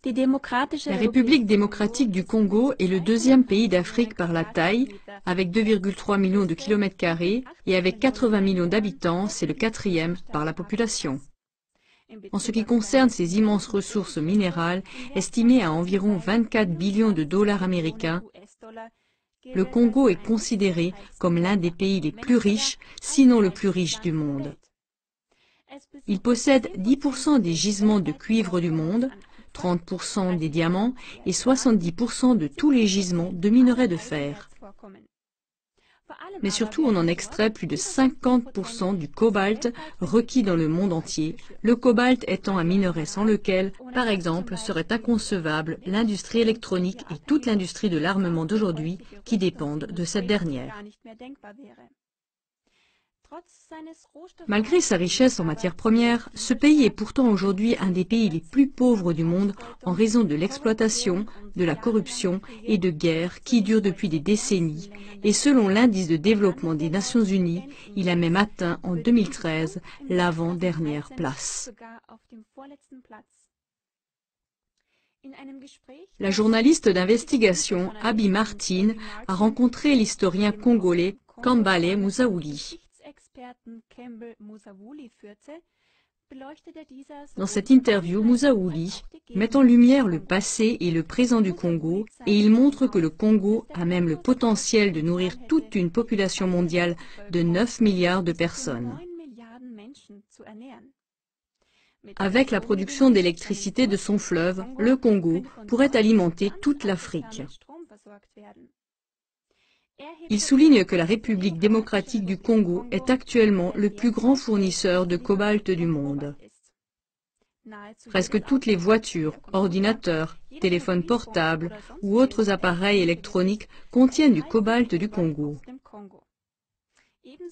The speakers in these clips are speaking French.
La République démocratique du Congo est le deuxième pays d'Afrique par la taille, avec 2,3 millions de kilomètres carrés, et avec 80 millions d'habitants, c'est le quatrième par la population. En ce qui concerne ses immenses ressources minérales, estimées à environ 24 billions de dollars américains, le Congo est considéré comme l'un des pays les plus riches, sinon le plus riche du monde. Il possède 10% des gisements de cuivre du monde, 30% des diamants et 70% de tous les gisements de minerais de fer. Mais surtout, on en extrait plus de 50% du cobalt requis dans le monde entier, le cobalt étant un minerai sans lequel, par exemple, serait inconcevable l'industrie électronique et toute l'industrie de l'armement d'aujourd'hui qui dépendent de cette dernière. Malgré sa richesse en matières premières, ce pays est pourtant aujourd'hui un des pays les plus pauvres du monde en raison de l'exploitation, de la corruption et de guerres qui durent depuis des décennies. Et selon l'indice de développement des Nations Unies, il a même atteint en 2013 l'avant-dernière place. La journaliste d'investigation Abby Martin a rencontré l'historien congolais Kambale Musaouli. Dans cette interview, Musaouli met en lumière le passé et le présent du Congo et il montre que le Congo a même le potentiel de nourrir toute une population mondiale de 9 milliards de personnes. Avec la production d'électricité de son fleuve, le Congo pourrait alimenter toute l'Afrique. Il souligne que la République démocratique du Congo est actuellement le plus grand fournisseur de cobalt du monde. Presque toutes les voitures, ordinateurs, téléphones portables ou autres appareils électroniques contiennent du cobalt du Congo.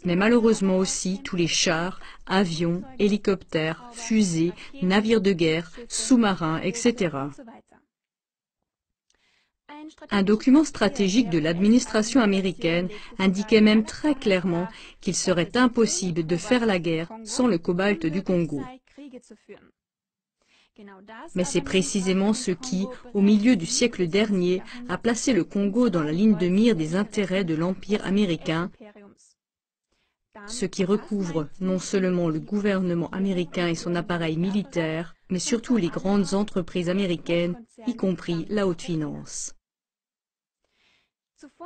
Mais malheureusement aussi tous les chars, avions, hélicoptères, fusées, navires de guerre, sous-marins, etc. Un document stratégique de l'administration américaine indiquait même très clairement qu'il serait impossible de faire la guerre sans le cobalt du Congo. Mais c'est précisément ce qui, au milieu du siècle dernier, a placé le Congo dans la ligne de mire des intérêts de l'Empire américain, ce qui recouvre non seulement le gouvernement américain et son appareil militaire, mais surtout les grandes entreprises américaines, y compris la haute finance.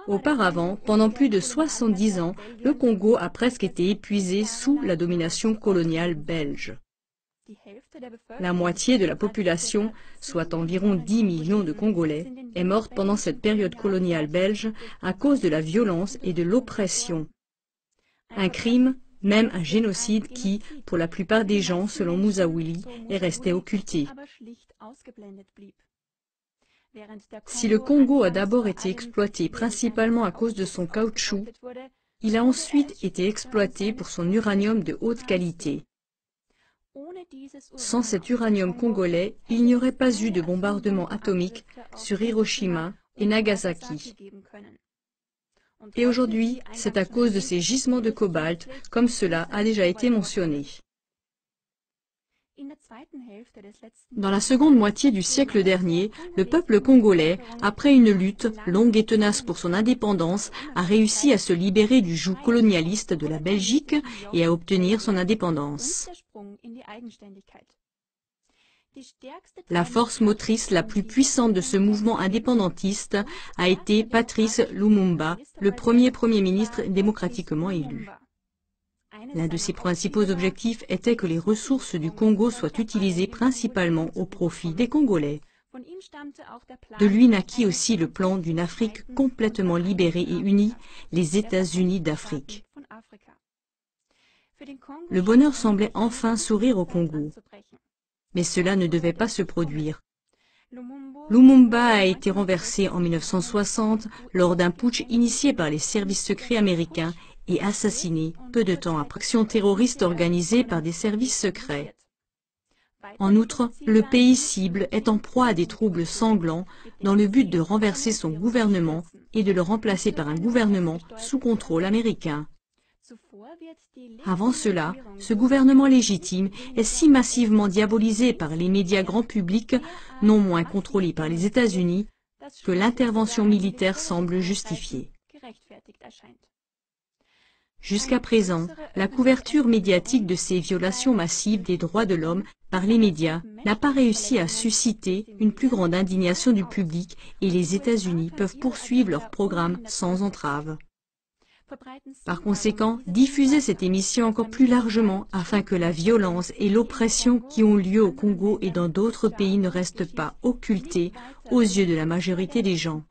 Auparavant, pendant plus de 70 ans, le Congo a presque été épuisé sous la domination coloniale belge. La moitié de la population, soit environ 10 millions de Congolais, est morte pendant cette période coloniale belge à cause de la violence et de l'oppression. Un crime, même un génocide qui, pour la plupart des gens, selon Musaouli, est resté occulté. Si le Congo a d'abord été exploité principalement à cause de son caoutchouc, il a ensuite été exploité pour son uranium de haute qualité. Sans cet uranium congolais, il n'y aurait pas eu de bombardement atomique sur Hiroshima et Nagasaki. Et aujourd'hui, c'est à cause de ces gisements de cobalt, comme cela a déjà été mentionné. Dans la seconde moitié du siècle dernier, le peuple congolais, après une lutte longue et tenace pour son indépendance, a réussi à se libérer du joug colonialiste de la Belgique et à obtenir son indépendance. La force motrice la plus puissante de ce mouvement indépendantiste a été Patrice Lumumba, le premier Premier ministre démocratiquement élu. L'un de ses principaux objectifs était que les ressources du Congo soient utilisées principalement au profit des Congolais. De lui naquit aussi le plan d'une Afrique complètement libérée et unie, les États-Unis d'Afrique. Le bonheur semblait enfin sourire au Congo. Mais cela ne devait pas se produire. Lumumba a été renversé en 1960 lors d'un putsch initié par les services secrets américains et assassiné peu de temps après action terroriste organisée par des services secrets. En outre, le pays cible est en proie à des troubles sanglants dans le but de renverser son gouvernement et de le remplacer par un gouvernement sous contrôle américain. Avant cela, ce gouvernement légitime est si massivement diabolisé par les médias grand public, non moins contrôlés par les États-Unis, que l'intervention militaire semble justifiée. Jusqu'à présent, la couverture médiatique de ces violations massives des droits de l'homme par les médias n'a pas réussi à susciter une plus grande indignation du public et les États-Unis peuvent poursuivre leur programme sans entrave. Par conséquent, diffusez cette émission encore plus largement afin que la violence et l'oppression qui ont lieu au Congo et dans d'autres pays ne restent pas occultées aux yeux de la majorité des gens.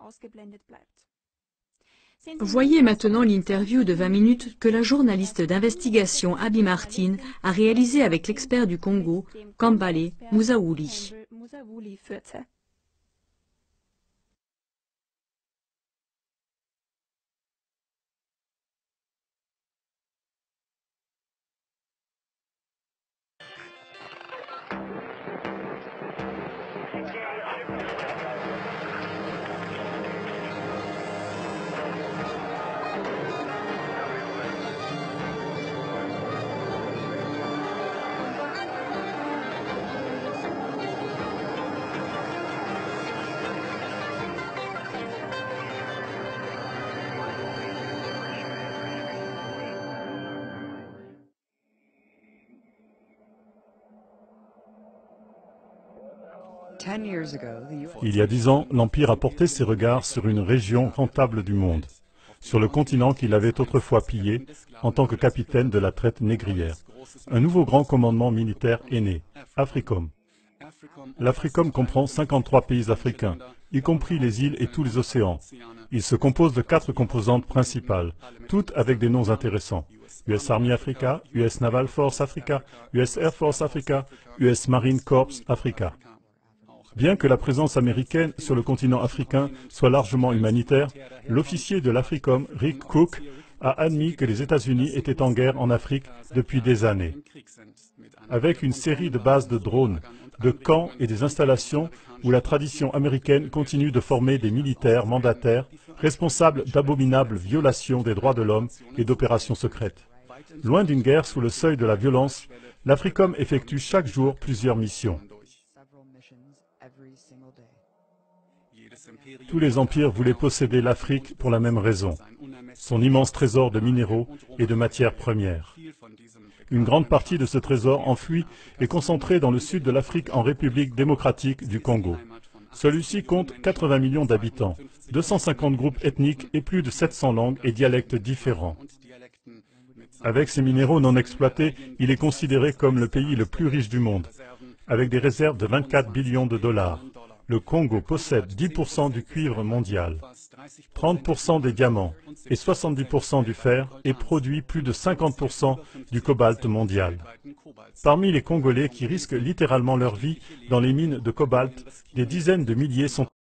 Voyez maintenant l'interview de 20 minutes que la journaliste d'investigation Abby Martin a réalisée avec l'expert du Congo, Kambale Musaouli. Il y a 10 ans, l'Empire a porté ses regards sur une région rentable du monde, sur le continent qu'il avait autrefois pillé en tant que capitaine de la traite négrière. Un nouveau grand commandement militaire est né, AFRICOM. L'AFRICOM comprend 53 pays africains, y compris les îles et tous les océans. Il se compose de 4 composantes principales, toutes avec des noms intéressants. US Army Africa, US Naval Force Africa, US Air Force Africa, US Marine Corps Africa. Bien que la présence américaine sur le continent africain soit largement humanitaire, l'officier de l'AFRICOM, Rick Cook, a admis que les États-Unis étaient en guerre en Afrique depuis des années. Avec une série de bases de drones, de camps et des installations où la tradition américaine continue de former des militaires mandataires responsables d'abominables violations des droits de l'homme et d'opérations secrètes. Loin d'une guerre sous le seuil de la violence, l'AFRICOM effectue chaque jour plusieurs missions. Tous les empires voulaient posséder l'Afrique pour la même raison, son immense trésor de minéraux et de matières premières. Une grande partie de ce trésor enfoui est concentrée dans le sud de l'Afrique en République démocratique du Congo. Celui-ci compte 80 millions d'habitants, 250 groupes ethniques et plus de 700 langues et dialectes différents. Avec ces minéraux non exploités, il est considéré comme le pays le plus riche du monde, avec des réserves de 24 billions de dollars. Le Congo possède 10% du cuivre mondial, 30% des diamants et 70% du fer et produit plus de 50% du cobalt mondial. Parmi les Congolais qui risquent littéralement leur vie dans les mines de cobalt, des dizaines de milliers sont